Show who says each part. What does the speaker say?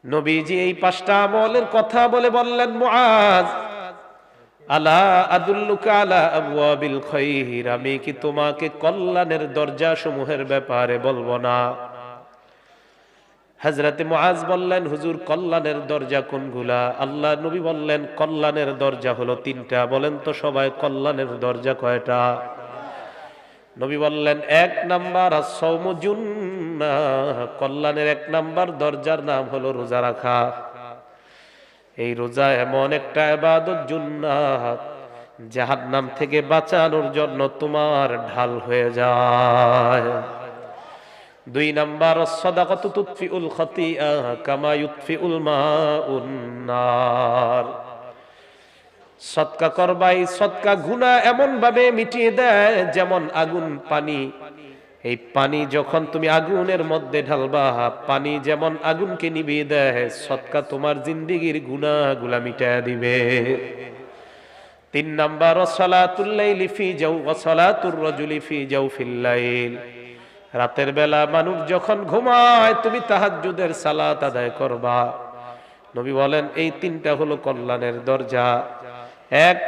Speaker 1: নবীজি এই পাঁচটা আমলের কথা বলে বললেন, মুআজ আলা আদুল্লুকা আলা আবওয়াবিল খায়র, আমি কি তোমাকে কল্যাণের দরজা সমূহের ব্যাপারে বলবো না? হযরতে মুআজ বললেন, হুজুর কল্যাণের দরজা কোনগুলা? আল্লাহ নবী বললেন, কল্যাণের দরজা হলো তিনটা। বলেন তো সবাই, কল্যাণের দরজা কয়টা? নবী বললেন, এক নাম্বার আস-সাওমু জুন্নাহ, কল্যাণের এক নাম্বার দরজার নাম হলো রোজা রাখা। এই রোজা এমন একটা ইবাদত, জুন্নাহ, জাহান্নাম থেকে বাঁচানোর জন্য তোমার ঢাল হয়ে যায়। দুই নাম্বার আস-সাদাকাতু তুতফিউল খাতিআ কামা ইউতফিউল মাউন নার, সদকা করবাই, সদকা গুনাহ এমন ভাবে মিটিয়ে দেয় যেমন আগুন পানি। এই পানি যখন তুমি আগুনের মধ্যে ঢালবা, পানি যেমন আগুনকে নিভিয়ে দেয়, সদকা তোমার জিন্দেগীর গুনাহগুলা মিটায় দিবে। তিন নাম্বার সালাতুল লাইলি ফি জাও ওয়া সালাতুর রাজুলি ফি জাওফিল লাইল, রাতের বেলা মানুষ যখন ঘুমায় তুমি তাহাজ্জুদের সালাত আদায় করবা। নবী বলেন এই তিনটা হলো কল্যাণের দরজা। এক